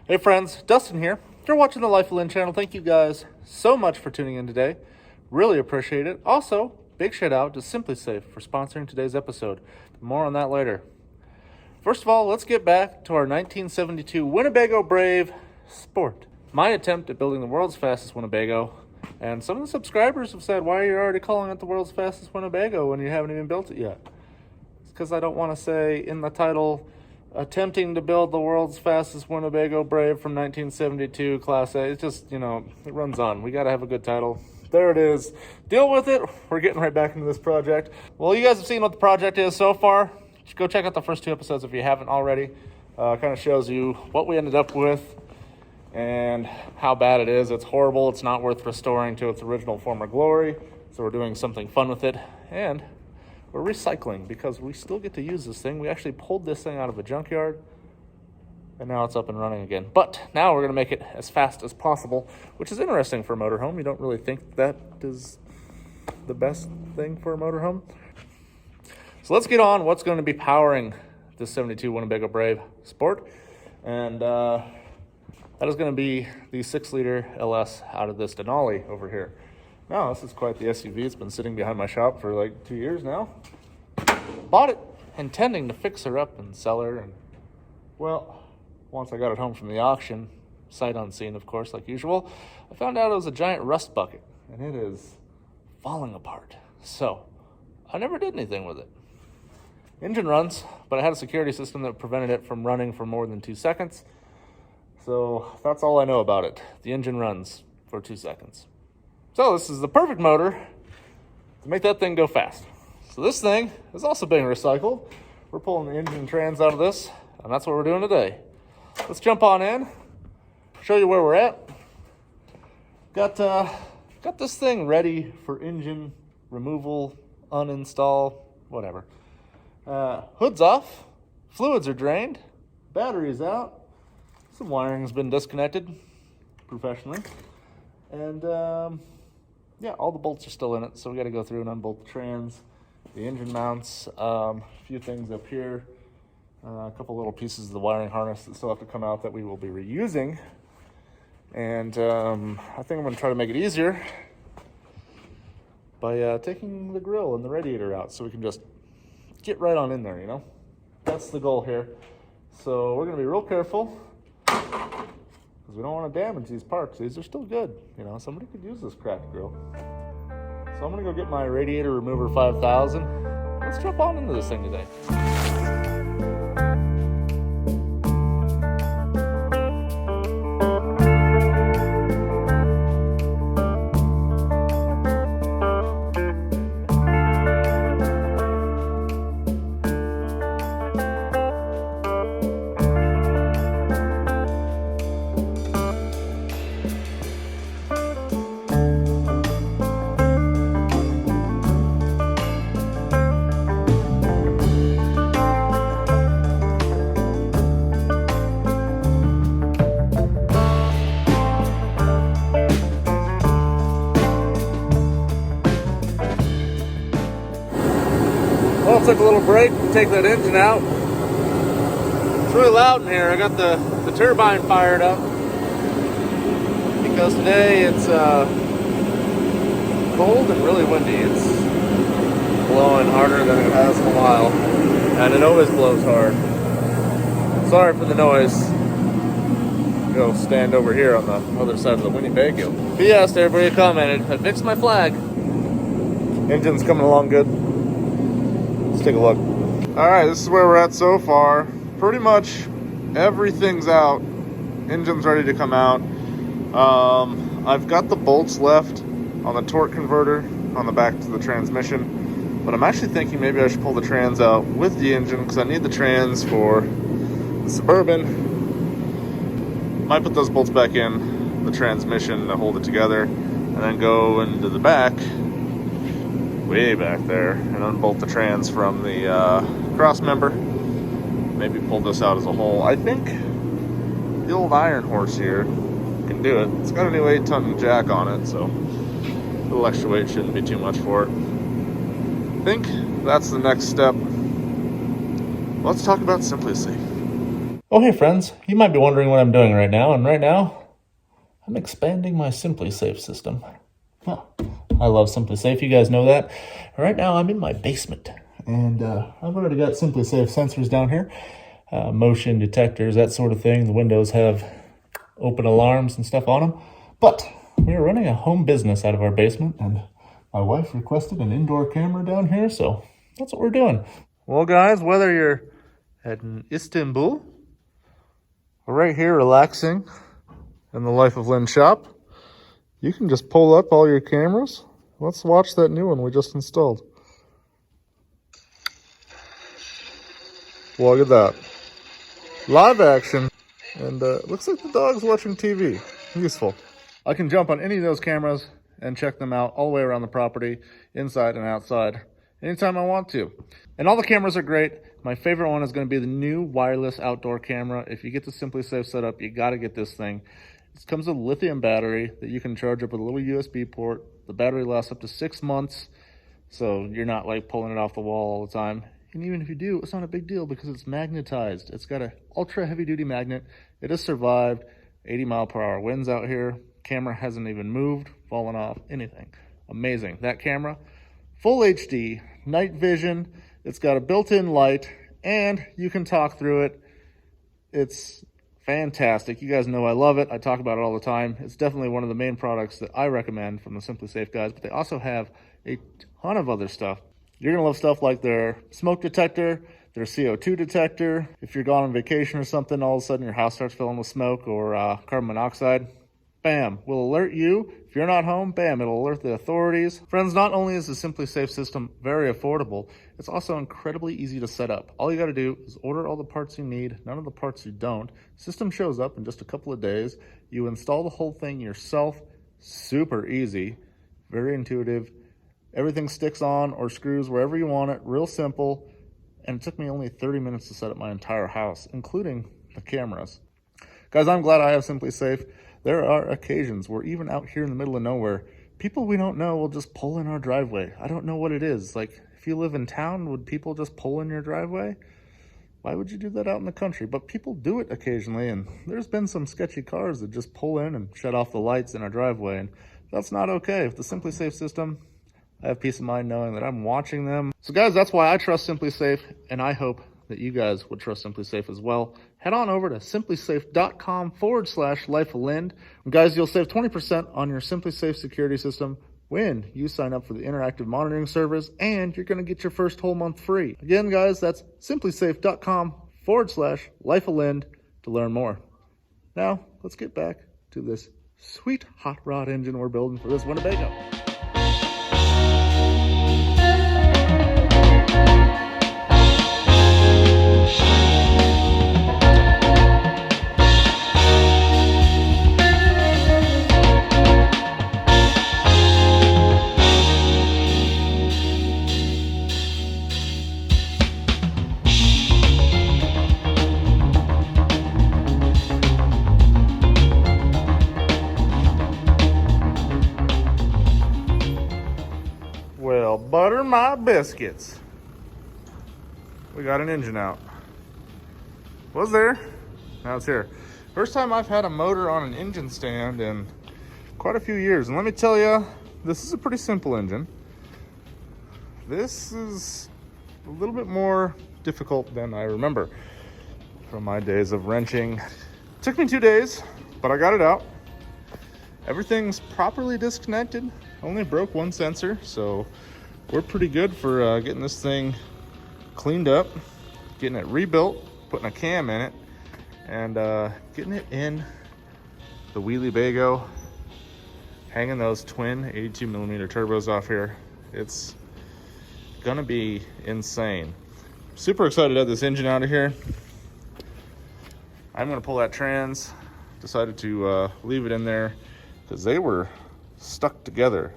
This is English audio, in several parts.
Hey friends, Dustin here. If you're watching the Life of Lynn channel, thank you guys so much for tuning in today. Really appreciate it. Also, big shout out to Simplisafe for sponsoring today's episode. More on that later. First of all, let's get back to our 1972 Winnebago Brave Sport. My attempt at building the world's fastest Winnebago, and some of the subscribers have said, why are you already calling it the world's fastest Winnebago when you haven't even built it yet? It's because I don't want to say in the title, attempting to build the world's fastest Winnebago Brave from 1972 Class A. It's just, it runs on. We got to have a good title. There it is. Deal with it. We're getting right back into this project. Well, you guys have seen what the project is so far. Go check out the first two episodes if you haven't already. Kind of shows you what we ended up with and how bad it is. It's horrible. It's not worth restoring to its original former glory. So we're doing something fun with it. And we're recycling because we still get to use this thing. We actually pulled this thing out of a junkyard and now it's up and running again. But now we're going to make it as fast as possible, which is interesting for a motorhome. You don't really think that is the best thing for a motorhome. So let's get on what's going to be powering this 72 Winnebago Brave Sport. And that is going to be the 6-liter LS out of this Denali over here. Now, this is quite the SUV. It's been sitting behind my shop for like 2 years now. Bought it intending to fix her up and sell her. And, well, once I got it home from the auction, sight unseen, of course, like usual, I found out it was a giant rust bucket. And it is falling apart. So, I never did anything with it. Engine runs, but I had a security system that prevented it from running for more than 2 seconds. So, that's all I know about it. The engine runs for 2 seconds. So this is the perfect motor to make that thing go fast. So this thing is also being recycled. We're pulling the engine and trans out of this, and that's what we're doing today. Let's jump on in, show you where we're at. Got this thing ready for engine removal, uninstall, whatever. Hood's off, fluids are drained, battery's out, some wiring's been disconnected professionally, and yeah, all the bolts are still in it, so we got to go through and unbolt the trans, the engine mounts, a few things up here, a couple little pieces of the wiring harness that still have to come out that we will be reusing. And I think I'm going to try to make it easier by taking the grill and the radiator out so we can just get right on in there, That's the goal here. So we're going to be real careful, because we don't want to damage these parts. These are still good. Somebody could use this cracked grill. So I'm going to go get my Radiator Remover 5000. Let's jump on into this thing today. Well, took a little break to take that engine out. It's really loud in here. I got the turbine fired up because today it's cold and really windy. It's blowing harder than it has in a while, and it always blows hard. Sorry for the noise. Go stand over here on the other side of the Winnebago. But yes, everybody commented. I fixed my flag. Engine's coming along good. Let's take a look. All right, this is where we're at so far. Pretty much everything's out. Engine's ready to come out. I've got the bolts left on the torque converter on the back to the transmission, but I'm actually thinking maybe I should pull the trans out with the engine because I need the trans for the Suburban. Might put those bolts back in the transmission to hold it together, and then go into the back, way back there, and unbolt the trans from the cross member. Maybe pull this out as a whole. I think the old Iron Horse here can do it. It's got a new 8-ton jack on it, so a little extra weight shouldn't be too much for it. I think that's the next step. Let's talk about Simplisafe. Oh, hey friends, you might be wondering what I'm doing right now, and right now, I'm expanding my Simplisafe system. Well, I love Simplisafe, you guys know that. Right now, I'm in my basement, and I've already got Simplisafe sensors down here, motion detectors, that sort of thing. The windows have open alarms and stuff on them, but we are running a home business out of our basement, and my wife requested an indoor camera down here, so that's what we're doing. Well, guys, whether you're at Istanbul, or right here relaxing in the Life of Lynn shop, you can just pull up all your cameras. Let's watch that new one we just installed. Look at that. Live action. And it looks like the dog's watching TV. Useful. I can jump on any of those cameras and check them out all the way around the property, inside and outside, anytime I want to. And all the cameras are great. My favorite one is going to be the new wireless outdoor camera. If you get the Simplisafe set up, you got to get this thing. It comes with a lithium battery that you can charge up with a little USB port. The battery lasts up to 6 months, so you're not like pulling it off the wall all the time. And even if you do, it's not a big deal because it's magnetized. It's got an ultra heavy duty magnet. It has survived 80-mile-per-hour winds out here. Camera hasn't even moved, fallen off, anything. Amazing. That camera, full HD, night vision. It's got a built-in light, and you can talk through it. It's fantastic. You guys know I love it. I talk about it all the time. It's definitely one of the main products that I recommend from the Simplisafe guys, but they also have a ton of other stuff. You're going to love stuff like their smoke detector, their CO2 detector. If you're gone on vacation or something, all of a sudden your house starts filling with smoke or carbon monoxide, bam, will alert you. If you're not home, bam, it'll alert the authorities. Friends, not only is the Simplisafe system very affordable, it's also incredibly easy to set up. All you got to do is order all the parts you need, none of the parts you don't. System shows up in just a couple of days. You install the whole thing yourself. Super easy, very intuitive. Everything sticks on or screws wherever you want it, real simple. And it took me only 30 minutes to set up my entire house, including the cameras. Guys, I'm glad I have Simplisafe. There are occasions where even out here in the middle of nowhere, people we don't know will just pull in our driveway. I don't know what it is. Like, if you live in town, would people just pull in your driveway? Why would you do that out in the country? But people do it occasionally, and there's been some sketchy cars that just pull in and shut off the lights in our driveway, and that's not okay. With the Simplisafe system, I have peace of mind knowing that I'm watching them. So guys, that's why I trust Simplisafe, and I hope that you guys would trust Simplisafe as well. Head on over to simplisafe.com/lifeoflynn. And guys, you'll save 20% on your Simplisafe security system when you sign up for the interactive monitoring service, and you're going to get your first whole month free. Again, guys, that's simplisafe.com/lifeoflynn to learn more. Now, let's get back to this sweet hot rod engine we're building for this Winnebago. Well, butter my biscuits. We got an engine out. Was there? Now it's here. First time I've had a motor on an engine stand in quite a few years. And let me tell you, this is a pretty simple engine. This is a little bit more difficult than I remember from my days of wrenching. It took me 2 days, but I got it out. Everything's properly disconnected. Only broke one sensor, so we're pretty good for getting this thing cleaned up, getting it rebuilt, putting a cam in it, and getting it in the Wheelie Bago, hanging those twin 82mm turbos off here. It's gonna be insane. Super excited to have this engine out of here. I'm gonna pull that trans. Decided to leave it in there because they were stuck together.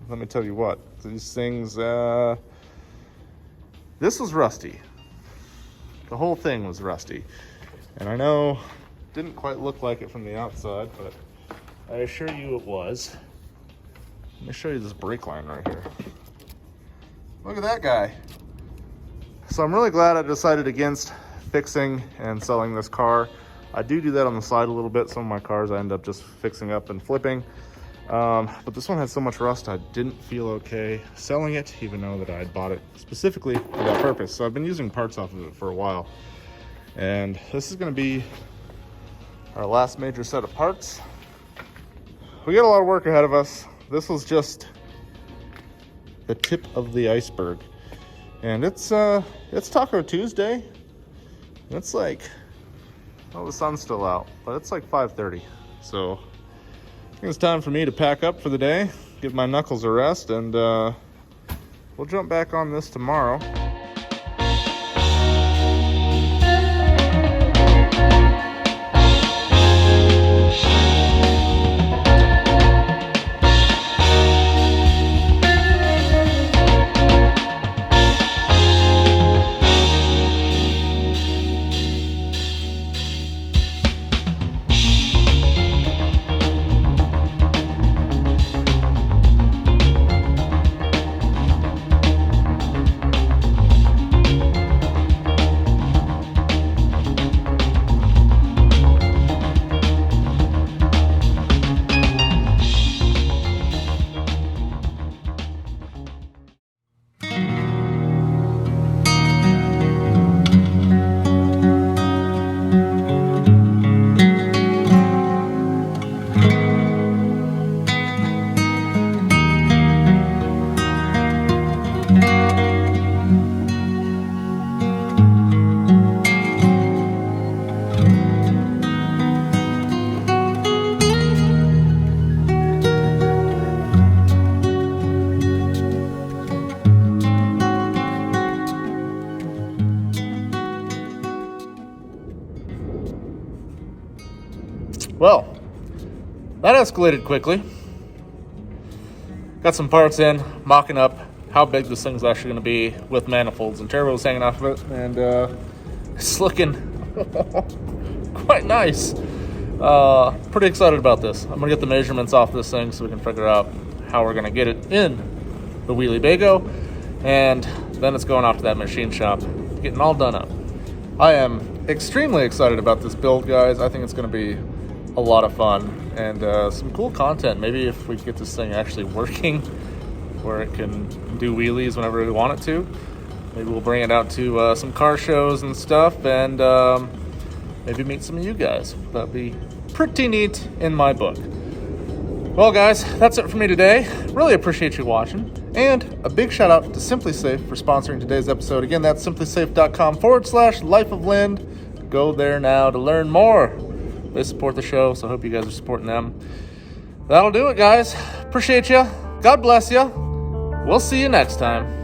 Let me tell you what, these things, this was rusty. The whole thing was rusty. And I know it didn't quite look like it from the outside, but I assure you it was. Let me show you this brake line right here. Look at that guy. So I'm really glad I decided against fixing and selling this car. I do that on the side a little bit. Some of my cars I end up just fixing up and flipping. But this one had so much rust, I didn't feel okay selling it, even though that I had bought it specifically for that purpose. So I've been using parts off of it for a while. And this is gonna be our last major set of parts. We got a lot of work ahead of us. This was just the tip of the iceberg. And it's Taco Tuesday. It's like, well, the sun's still out, but it's like 5:30. So I think it's time for me to pack up for the day, give my knuckles a rest, and we'll jump back on this tomorrow. Well, that escalated quickly. Got some parts in, mocking up how big this thing's actually going to be with manifolds and turbos hanging off of it, and it's looking quite nice. Pretty excited about this. I'm going to get the measurements off this thing so we can figure out how we're going to get it in the Wheelie Bago, and then it's going off to that machine shop, getting all done up. I am extremely excited about this build, guys. I think it's going to be a lot of fun and some cool content. Maybe if we get this thing actually working where it can do wheelies whenever we want it to, maybe we'll bring it out to some car shows and stuff, and maybe meet some of you guys. That'd be pretty neat in my book. Well, guys, that's it for me today. Really appreciate you watching, and a big shout out to Simplisafe for sponsoring today's episode. Again, that's simplisafe.com/Life of Lind. Go there now to learn more. They support the show, so I hope you guys are supporting them. That'll do it, guys. Appreciate you. God bless you. We'll see you next time.